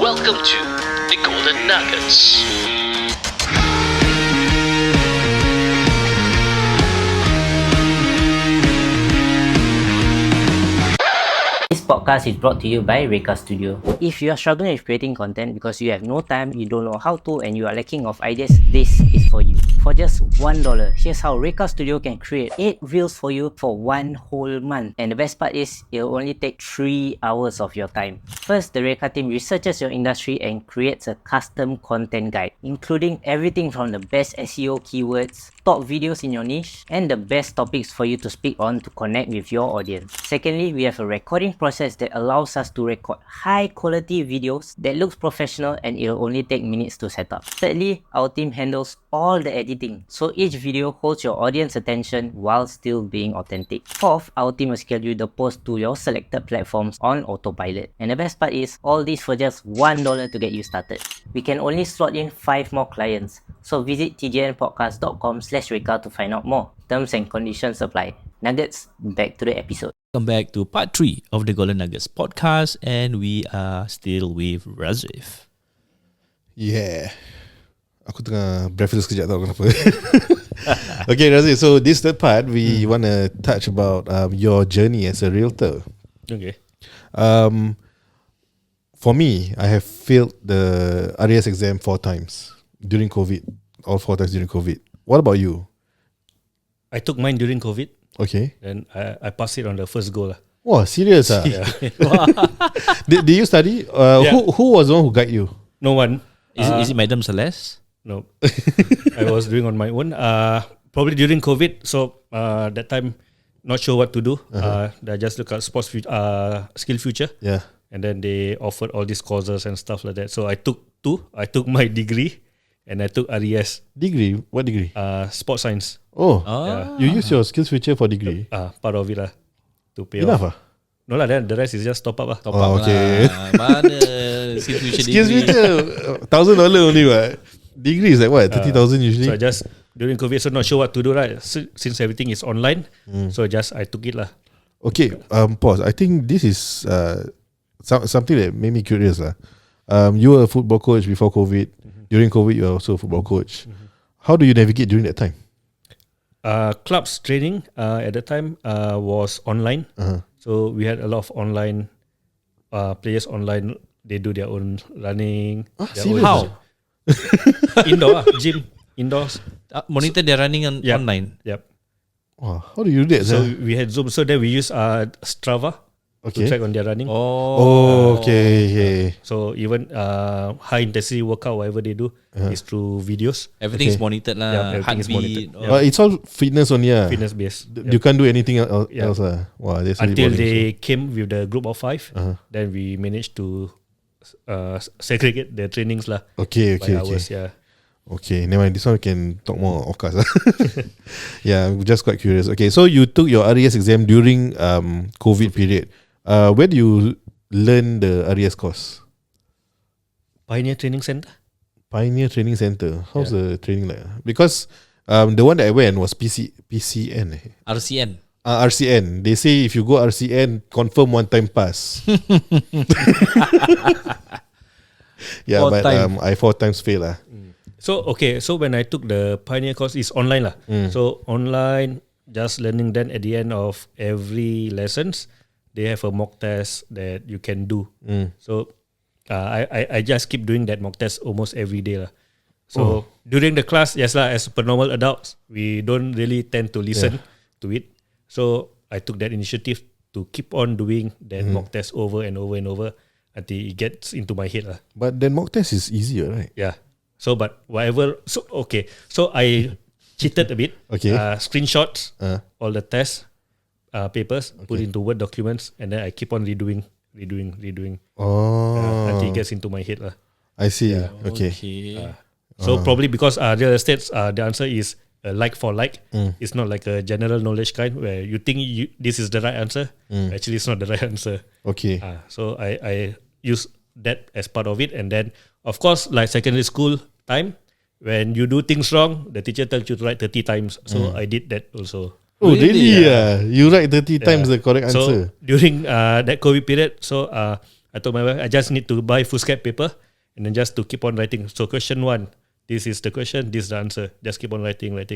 Welcome to the Golden Nuggets. This podcast is brought to you by Reka Studio. If you are struggling with creating content because you have no time, you don't know how to, and you are lacking of ideas, this is for you. For just $1, here's how Reka Studio can create 8 reels for you for 1 whole month. And the best part is, it'll only take 3 hours of your time. First, the Reka team researches your industry and creates a custom content guide, including everything from the best SEO keywords, top videos in your niche, and the best topics for you to speak on to connect with your audience. Secondly, we have a recording process that allows us to record high quality videos that looks professional, and it'll only take minutes to set up. Thirdly, our team handles all the editing, so each video holds your audience attention while still being authentic. Fourth, our team will schedule the post to your selected platforms on autopilot. And the best part is, all this for just $1 to get you started. We can only slot in 5 more clients, so visit tgnpodcast.com/Reka to find out more. Terms and conditions apply. Nuggets, back to the episode. Welcome back to part 3 of the Golden Nuggets podcast, and we are still with Razif. Yeah. Aku tengah breathless sekejap tau kenapa. Okay, Razif, so this third part, we want to touch about your journey as a realtor. Okay. For me, I have failed the RAS exam 4 times during COVID. All 4 times during COVID. What about you? I took mine during COVID. Okay. And I passed it on the first go lah. Wow, serious ah? Yeah. Did you study? Yeah. Who was the one who guide you? No one. Is it Madam Celeste? No. I was doing on my own. Probably during COVID. So that time, not sure what to do. I just look at sports skill future. Yeah. And then they offered all these courses and stuff like that. So I took 2. I took my degree and I took RES. Degree? What degree? Sports science. Oh. Yeah. You use your skills future for degree? Part of it lah. To pay Enough off. ah? No lah, then the rest is just top up lah. Top up okay. lah. Mana skills future Skills degree? future $1,000 only what? Degree is like what? 30,000 usually? So I just during COVID, so not sure what to do, right? Since everything is online, so I took it lah. Okay, pause. I think this is something that made me curious lah. You were a football coach before COVID. During COVID, you were also a football coach. How do you navigate during that time? Clubs training at the time was online. So we had a lot of online players online. They do their own running. Serious? How? Indoor gym indoors. Monitor they're running online. Yep. Wow, how do you do that? So we had Zoom. So then we use Strava to track on their running. Oh, okay. So even high intensity workout, whatever they do, is through videos. Everything is Okay. monitored lah. Yeah, everything is Heartbeat. monitored. But it's all fitness only lah. Fitness based. You can't do anything else lah. Wow, that's really Until boring they came with the group of 5, then we managed to segregate the trainings lah. Okay. By hours, yeah. Okay, never mind. This one we can talk more of course. Yeah, I'm just quite curious. Okay, so you took your RES exam during COVID period. Where do you learn the RES course? Pioneer Training Center. Pioneer Training Center. How's the training like? Because the one that I went was PCN. RCN. RCN. They say if you go RCN, confirm 1 time pass. Yeah, 4 but time. I 4 times fail lah. So when I took the Pioneer course, it's online lah. So online, just learning. Then at the end of every lessons, they have a mock test that you can do. So I just keep doing that mock test almost every day lah. So during the class, yes lah, as per normal adults, we don't really tend to listen to it. So I took that initiative to keep on doing that mock test over and over and over until it gets into my head lah. But then mock test is easier, right? Yeah. So but whatever. So okay. So I cheated a bit. Okay. Screenshots all the test papers, put into Word documents, and then I keep on redoing until it gets into my head lah. I see. Yeah. Okay. So probably because real estate, the answer is like for like. It's not like a general knowledge kind where you think this is the right answer. Actually, it's not the right answer. Okay. So I use that as part of it, and then of course, like secondary school time, when you do things wrong, the teacher tells you to write 30 times. So I did that also. Oh, really? You write 30 times the correct So answer. during that COVID period, so I told my wife, I just need to buy foolscap paper and then just to keep on writing. So question 1, this is the question, this is the answer. Just keep on writing. Okay.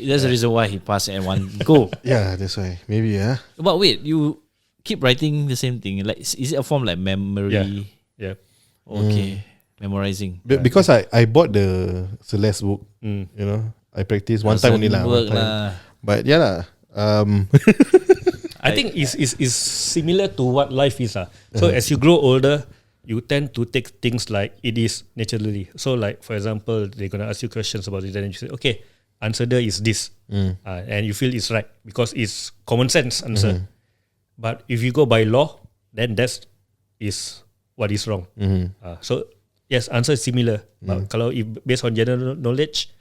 That's the reason why he passed at one go. Yeah, that's why. Maybe, yeah. But wait, you keep writing the same thing. Like, is it a form like memory? Yeah. Okay. Memorizing. Because I bought the Celeste book, you know, I practiced one time only lah. But yeah lah. I think it's similar to what life is. So as you grow older, you tend to take things like it is naturally. So like, for example, they're going to ask you questions about it, and you say, okay, answer there is this. And you feel it's right because it's common sense answer. But if you go by law, then that is what is wrong. So yes, answer is similar. But kalau if based on general knowledge,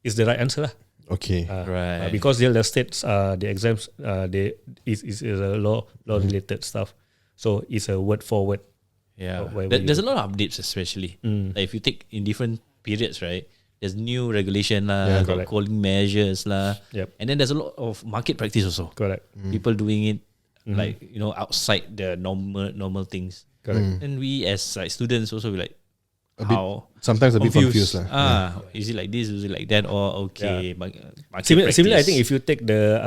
is the right answer lah. Okay. Right. Because the states, the exams, is a law related stuff. So it's a word for word. Yeah. There's a lot of updates, especially. Like if you take in different periods, right? There's new regulation lah, got cooling measures lah. Yep. And then there's a lot of market practice also. Correct. People doing it like, you know, outside the normal things. Correct. And we as like students also be like, sometimes a bit confused lah. Is it like this? Is it like that? Or okay, Similar, I think if you take the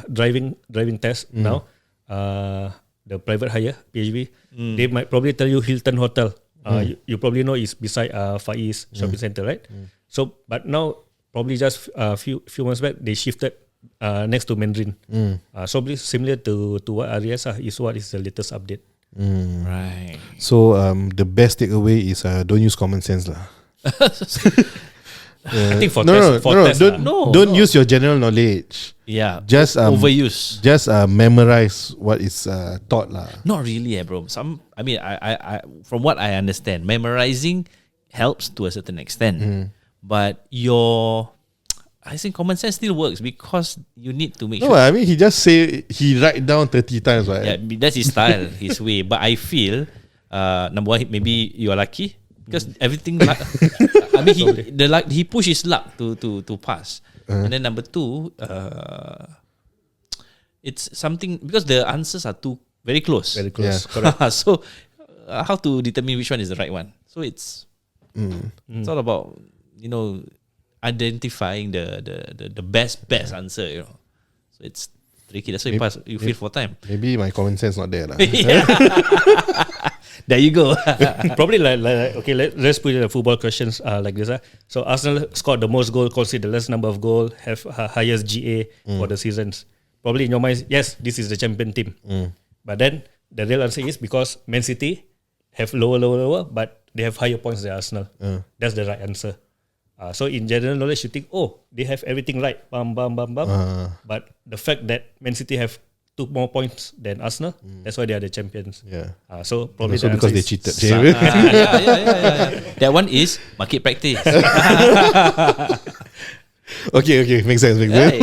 driving test now, the private hire PHV, they might probably tell you Hilton Hotel. You probably know it's beside Far East Shopping Center, right? So, but now probably just a few months back they shifted next to Mandarin. So probably similar to what RES is what is the latest update. Right. So the best takeaway is don't use common sense lah. I think don't use your general knowledge. Yeah. Just overuse. Just memorize what is taught lah. Not really, bro. I from what I understand, memorizing helps to a certain extent, but I think common sense still works because you need to make sure. No, I mean he just say he write down 30 times, right? Yeah, that's his style, his way. But I feel, number one, maybe you are lucky because everything. I mean, he pushed his luck to pass, and then number two, it's something because the answers are too very close. Very close. Yeah. Correct. So, how to determine which one is the right one? So it's all about identifying the best answer, So it's tricky. That's why you feel for time. Maybe my common sense not there lah. There you go. Probably like okay, let's put it in football questions like this. So Arsenal scored the most goal, conceded the less number of goal, have highest GA for the seasons. Probably in your mind, yes, this is the champion team. But then the real answer is because Man City have lower, but they have higher points than Arsenal. That's the right answer. So in general knowledge, you think, they have everything right, bam. But the fact that Man City have 2 more points than Arsenal, that's why they are the champions. Yeah. So probably also because they cheated. Yeah. That one is market practice. Okay, makes sense. Right.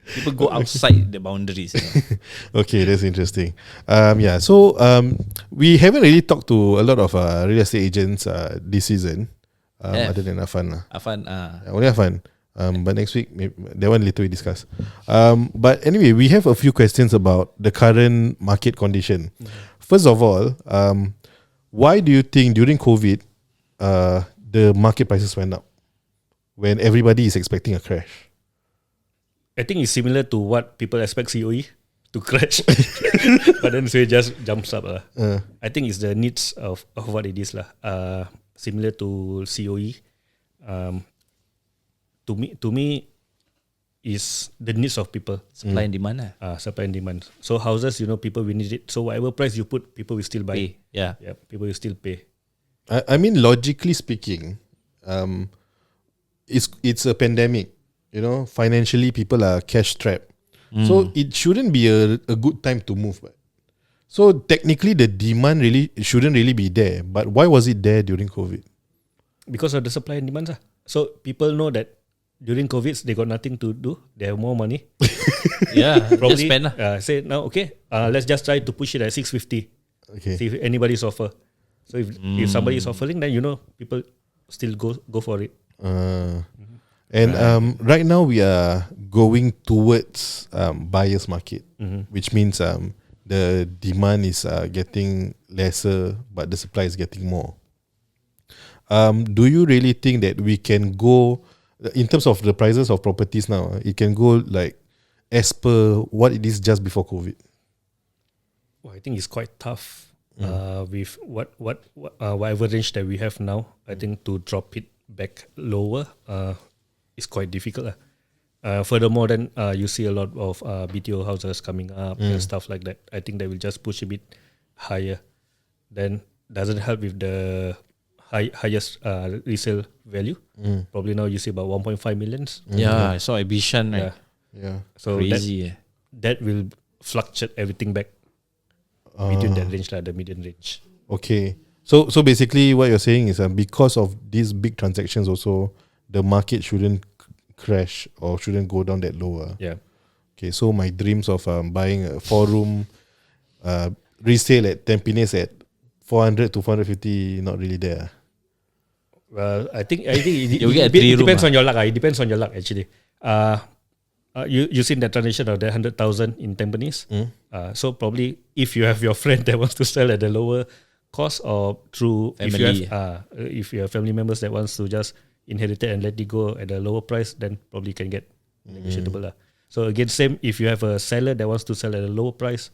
People go outside the boundaries. Okay, that's interesting. So we haven't really talked to a lot of real estate agents this season. Other than Afan lah. Only Afan. But next week, maybe, that one later we discuss. But anyway, we have a few questions about the current market condition. First of all, why do you think during COVID, the market prices went up when everybody is expecting a crash? I think it's similar to what people expect COE to crash, but then so it just jumps up. I think it's the needs of what it is lah. Similar to COE, to me, is the needs of people. Supply and demand. Supply and demand. So houses, people will need it. So whatever price you put, people will still buy. Pay. Yeah. People will still pay. I mean, logically speaking, it's a pandemic. Financially, people are cash strapped. So it shouldn't be a good time to move. So technically, the demand shouldn't really be there. But why was it there during COVID? Because of the supply and demand. So people know that during COVID, they got nothing to do. They have more money. Yeah, probably just spend. Say now, okay, let's just try to push it at 650. Okay. See if anybody's offer. So if somebody is offering, then people still go for it. Right now we are going towards buyer's market, which means the demand is getting lesser, but the supply is getting more. Do you really think that we can go in terms of the prices of properties now? It can go like as per what it is just before COVID. Well, I think it's quite tough with whatever range that we have now. I think to drop it back lower is quite difficult. Furthermore, then you see a lot of BTO houses coming up and stuff like that. I think they will just push a bit higher. Then doesn't help with the highest resale value. Probably now you see about 1.5 millions. Yeah, I saw a Bishan, right? Yeah. So Crazy. that will fluctuate everything back between that range, like the median range. Okay. So basically what you're saying is because of these big transactions also, the market shouldn't crash or shouldn't go down that lower. Yeah. Okay, so my dreams of buying a 4-room resale at Tampines at 400 to 450 not really there. Well, I think You get a it 3-room, depends on your luck. It depends on your luck actually. You seen that transition of the 100,000 in Tampines. So probably if you have your friend that wants to sell at a lower cost, or through Family. if you have family members that wants to just inherit it and let it go at a lower price, then probably can get negotiable lah. So again, same if you have a seller that wants to sell at a lower price,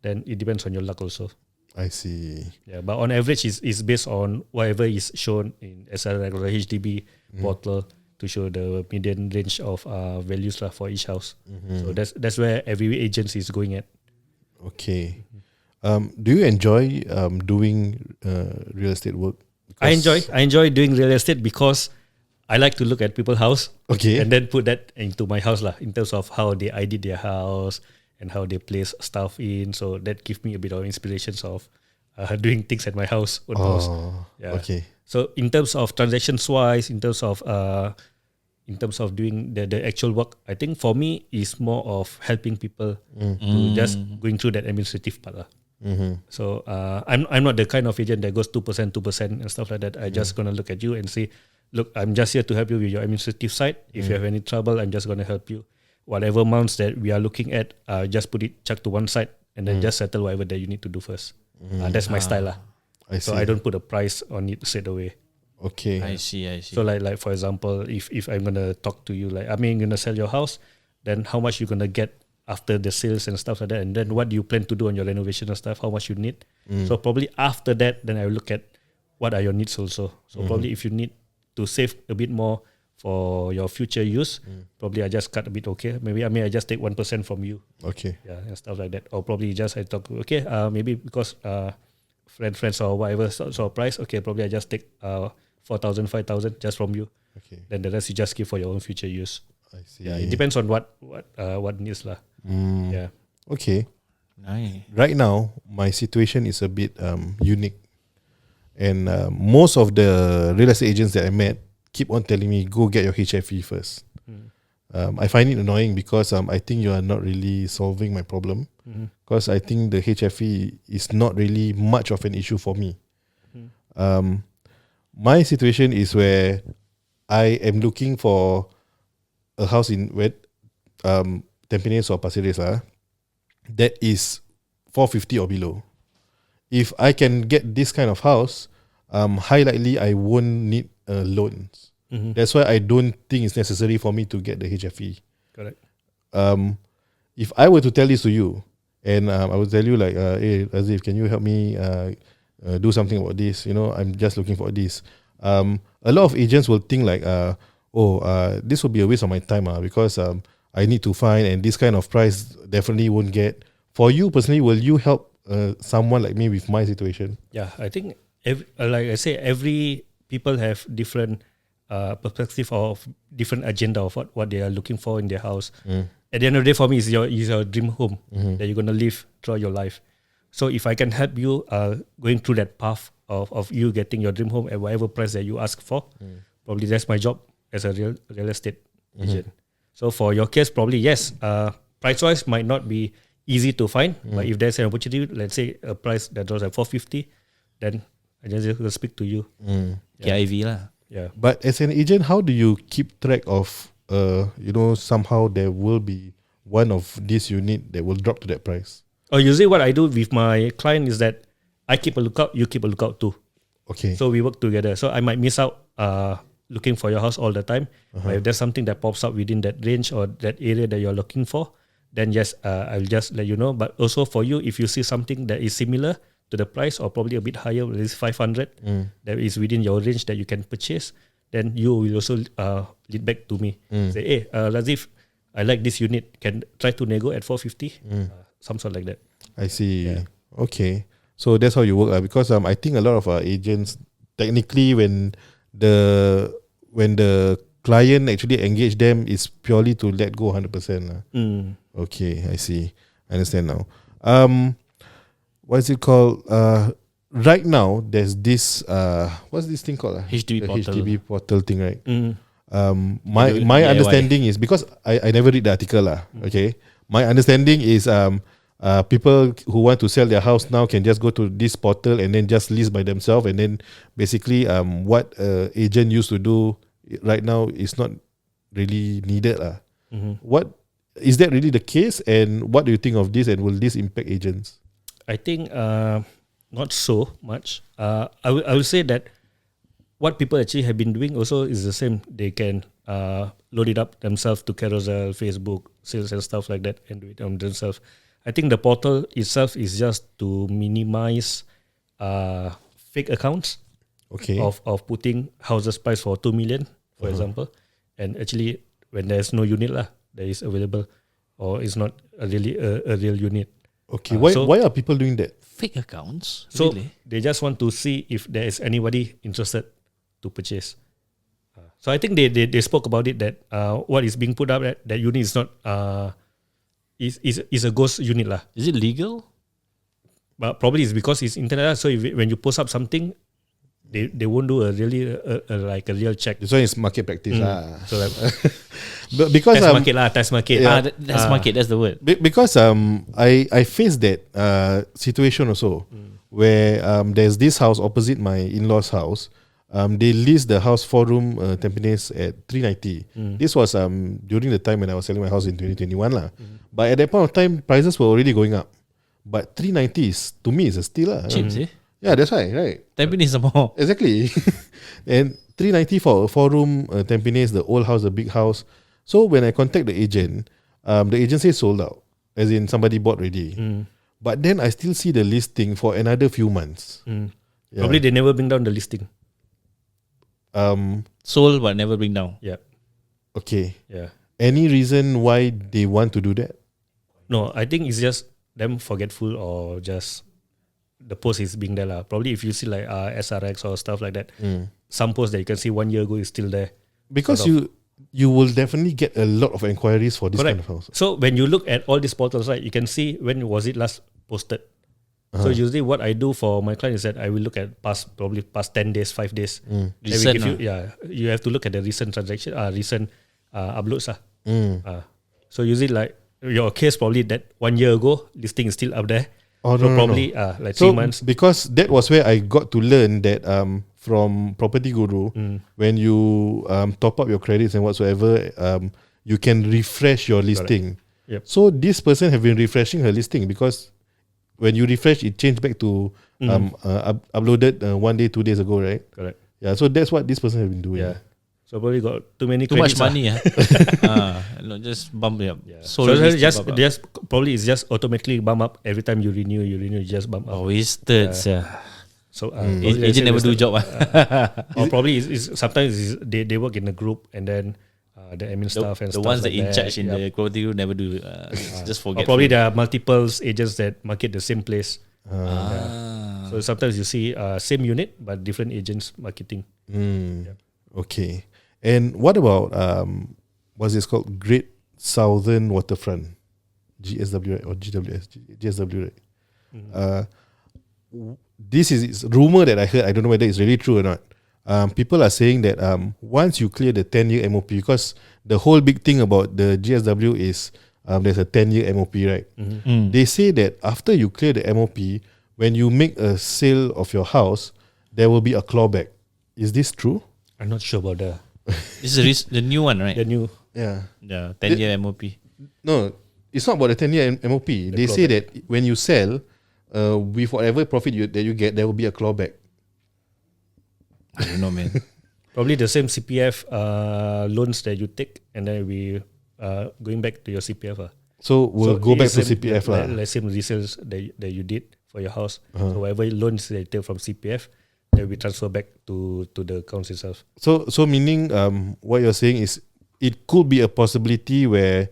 then it depends on your luck also. I see. Yeah, but on average, is based on whatever is shown in SRX or HDB portal to show the median range of values lah for each house. So that's where every agent is going at. Okay. Do you enjoy doing real estate work? I enjoy doing real estate because I like to look at people's house, Okay. and then put that into my house lah, in terms of how they ID their house and how they place stuff in. So that gives me a bit of inspirations of doing things at my house. Yeah. Okay. So in terms of transactions wise, in terms of doing the actual work, I think for me is more of helping people to just going through that administrative part lah. So I'm not the kind of agent that goes 2%, and stuff like that. I just gonna look at you and say, look, I'm just here to help you with your administrative side. If you have any trouble, I'm just gonna help you. Whatever amounts that we are looking at, just put it chuck to one side and then just settle whatever that you need to do first. That's my style lah. I see. So I don't put a price on it straight away. Okay. I see. So like for example, if I'm gonna talk to you, like I'm gonna sell your house, then how much you gonna get after the sales and stuff like that, and then what do you plan to do on your renovation and stuff, how much you need. So probably after that, then I will look at what are your needs also. So probably if you need to save a bit more for your future use, probably I just cut a bit. Okay, maybe I just take 1% from you. Okay. Yeah, and stuff like that. Or probably just I talk, okay, maybe because friends or whatever sort of price, okay, probably I just take 4,000, 5,000 just from you. Okay. Then the rest you just keep for your own future use. I see. Yeah, it depends on what needs lah. Yeah. Okay. Nice. Right now, my situation is a bit unique, and most of the real estate agents that I met keep on telling me go get your HFE first. I find it annoying because I think you are not really solving my problem, because I think the HFE is not really much of an issue for me. My situation is where I am looking for a house in Tampines or Pasir Ris that is 450 or below. If I can get this kind of house, high likely I won't need loans. That's why I don't think it's necessary for me to get the HFE. Correct. If I were to tell this to you, and I would tell you like, hey Razif, can you help me do something about this? I'm just looking for this. A lot of agents will think like, this will be a waste of my time because I need to find, and this kind of price definitely won't get. For you personally, will you help someone like me with my situation? Yeah, I think like I say, every people have different perspective of different agenda of what they are looking for in their house. At the end of the day, for me, is your dream home that you're gonna live throughout your life. So if I can help you going through that path of you getting your dream home at whatever price that you ask for, probably that's my job as a real estate agent. So for your case, probably yes, price wise might not be easy to find, but if there's an opportunity, let's say a price that draws at 450, then I just will speak to you. KIV lah. Yeah. But as an agent, how do you keep track of, somehow there will be one of this unit that will drop to that price? Or usually what I do with my client is that I keep a lookout, you keep a lookout too. Okay. So we work together. So I might miss out looking for your house all the time. But if there's something that pops up within that range or that area that you're looking for, then yes, I'll just let you know. But also for you, if you see something that is similar to the price or probably a bit higher, at least 500, that is within your range that you can purchase, then you will also lead back to me. Say, hey, Razif, I like this unit. Can try to nego at 450? Some sort like that. I see. Okay. So that's how you work, because I think a lot of agents technically when the client actually engage them is purely to let go 100%. Okay, I see. I understand now. What is it called? Right now there's this what's this thing called? HDB The portal. HDB portal thing, right? Do it My DIY. understanding is, because I never read the article lah. Okay, my understanding is people who want to sell their house now can just go to this portal and then just list by themselves, and then basically what agent used to do right now is not really needed lah. What is that really the case, and what do you think of this, and will this impact agents? I think not so much. I will say that what people actually have been doing also is the same. They can load it up themselves to Carousel, Facebook, sales and stuff like that, and do it on themselves. I think the portal itself is just to minimize fake accounts of putting houses price for 2 million, for example, and actually when there's no unit lah that is available, or it's not a real unit. Okay, why are people doing that? Fake accounts? So Really? they just want to see if there is anybody interested to purchase. So I think they spoke about it, that what is being put up, that unit is not is a ghost unit lah. Is it legal? But probably it's because it's internet lah. So when you post up something, they won't do a really like a real check. This one is market practice lah. So like, But because test market. Yeah. That's market. That's the word. because I faced that situation also, where there's this house opposite my in-laws house. They leased the house 4-room Tampines at 390. This was during the time when I was selling my house in 2021 lah. But at that point of time, prices were already going up. But 390 is, to me, is a steal lah. Cheap, see? Yeah, that's right, right. Tampines some more. Exactly. And 390 for a 4-room Tampines, the old house, the big house. So when I contact the agent says sold out, as in somebody bought already. But then I still see the listing for another few months. Yeah. Probably they never bring down the listing. Sold but never bring down. Yeah. Okay. Yeah. Any reason why they want to do that? No, I think it's just them forgetful, or just the post is being there lah. Probably if you see like SRX or stuff like that, some post that you can see 1 year ago is still there. Because you will definitely get a lot of inquiries for this kind of house. So when you look at all these portals, right, you can see when was it last posted. So usually what I do for my client is that I will look at probably past 10 days, 5 days. Recent, You have to look at the recent transaction, recent uploads. So usually like your case, probably that 1 year ago listing is still up there. Oh, so no, probably like 3 months. Because that was where I got to learn that from Property Guru, when you top up your credits and whatsoever, you can refresh your listing. Yep. So this person have been refreshing her listing, because when you refresh, it changed back to uploaded 1 day, 2 days ago, right? Correct. Yeah, so that's what this person have been doing. Yeah. So probably got too many Too much credits. money. No, just bump it up. Yeah. So So it's just bump up. probably it's just automatically bump up every time you renew, you just bump up. Oh, wasted. So Agent never do job. or probably is sometimes they work in a group, and then the admin staff and The stuff ones that like in charge in Yep. the quality group never do. Just Or forget. probably there are multiple agents that market the same place. Ah. So sometimes you see same unit but different agents marketing. Okay. And what about what's this called? Great Southern Waterfront, GSW, right? Or GWS, GSW, right? This is rumor that I heard. I don't know whether it's really true or not. People are saying that once you clear the 10-year MOP, because the whole big thing about the GSW is there's a 10-year MOP, right? They say that after you clear the MOP, when you make a sale of your house, there will be a clawback. Is this true? I'm not sure about that. This is the new one, right? The new Yeah. The 10-year MOP. No, it's not about the 10-year MOP. They say that when you sell, with whatever profit that you get, there will be a clawback. I don't know, man. Probably the same CPF loans that you take, and then we going back to your CPF. So we'll go back to same, CPF lah. Like same resales that you did for your house. So whatever loans that you take from CPF, they will be transferred back to the accounts itself. So meaning what you're saying is it could be a possibility where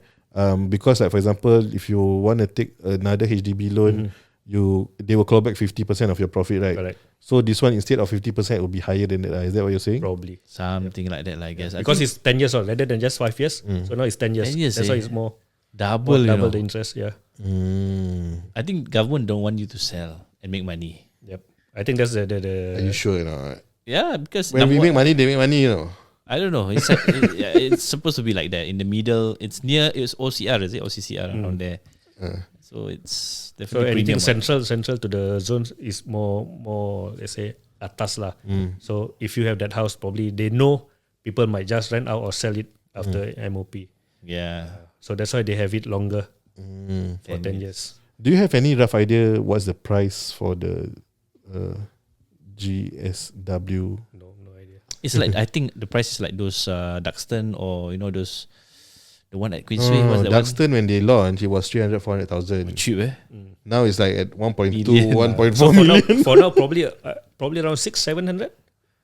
because like for example, if you want to take another HDB loan, they will claw back 50% of your profit, right? Correct. So this one instead of 50% it will be higher than that. Is that what you're saying? Probably. Something like that, I guess. Because it's 10 years old rather than just 5 years. So now it's 10 years. 10 years, That's why it's more double, double the interest. Yeah. I think government don't want you to sell and make money. Yep. I think that's the Are you sure? Yeah, because When we make money, they make money. I don't know. It's like, it's supposed to be like that in the middle. It's OCR, is it OCCR around there? So it's So definitely anything premium. central to the zones is more let's say atas lah. So if you have that house, probably they know people might just rent out or sell it after MOP. Yeah. So that's why they have it longer for 10 10 years. Do you have any rough idea what's the price for the GSW? No idea. It's like I think the price is like those Duxton or those the one at Queensway. What's that Duxton when they launched, it was 300,000-400,000. one? Cheap, eh? Now it's like at 1.2, Million. 1.4 So million. for now probably around 600-700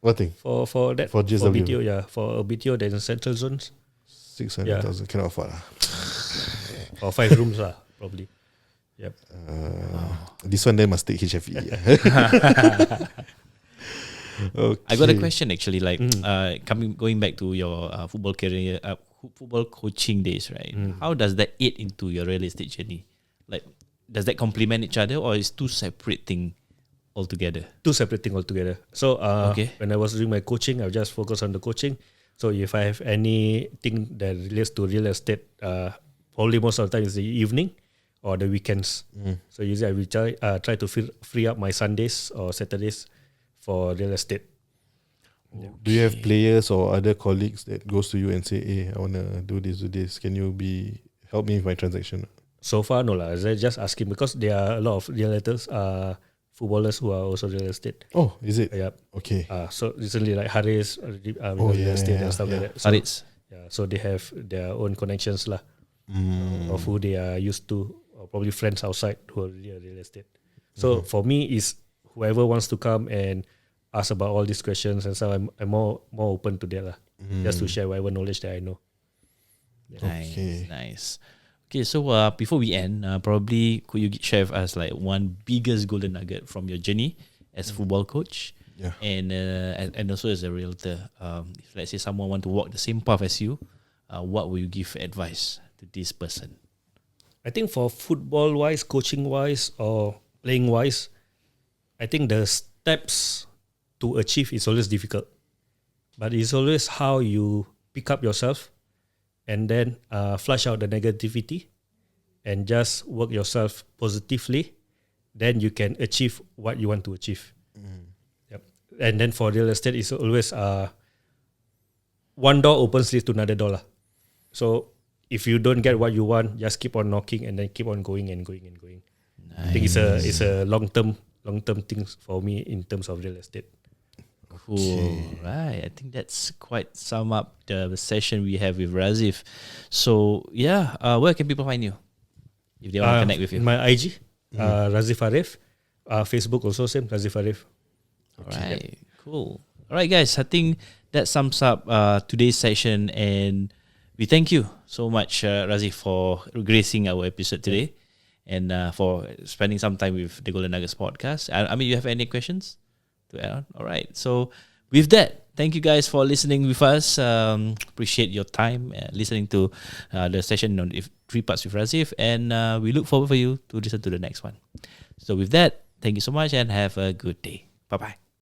What thing? for that For for GSW. BTO, yeah, for a BTO that is in central zones 600,000. Cannot afford. or 5 rooms lah probably. Yep. This one then must take HFE. Okay. I got a question actually, like going back to your football career, football coaching days, right? How does that aid into your real estate journey? Like, does that complement each other, or is two separate thing altogether? Two separate things altogether. So Okay. when I was doing my coaching, I just focus on the coaching. So if I have anything that relates to real estate, probably most of the time is the evening or the weekends. So usually I will try to free up my Sundays or Saturdays for real estate. Do you have players or other colleagues that goes to you and say, "Hey, I wanna do this, Can you help me with my transaction?" So far, no lah. I just asking because there are a lot of realtors, footballers who are also real estate. Oh, is it? Yep. Okay. So recently, like Haris, real estate and stuff like that. So, Haritz. yeah, so they have their own connections lah, of who they are used to, or probably friends outside who are really real estate. So for me, is whoever wants to come and ask about all these questions and stuff, I'm more open to that lah. Just to share whatever knowledge that I know. Nice. Okay, so before we end, probably could you share with us like one biggest golden nugget from your journey as football coach, and also as a realtor? If let's say someone want to walk the same path as you, what will you give advice to this person? I think for football wise, coaching wise, or playing wise, I think the steps to achieve is always difficult, but it's always how you pick up yourself and then flush out the negativity and just work yourself positively. Then you can achieve what you want to achieve. Yep. And then for real estate, it's always one door opens leads to another door lah. So if you don't get what you want, just keep on knocking and then keep on going and going and going. I think it's a long term thing for me in terms of real estate. Cool. Right. I think that's quite sum up the session we have with Razif. So yeah, where can people find you if they want to connect with you? My IG, Razif Ariff. Facebook also same, Razif Ariff. Alright, cool. Alright guys, I think that sums up today's session, and we thank you so much, Razif, for gracing our episode today and for spending some time with the Golden Nuggets podcast. I mean, you have any questions to add on? Alright, so with that, thank you guys for listening with us. Appreciate your time listening to the session on 3 parts with Razif, and we look forward for you to listen to the next one. So with that, thank you so much and have a good day. Bye-bye.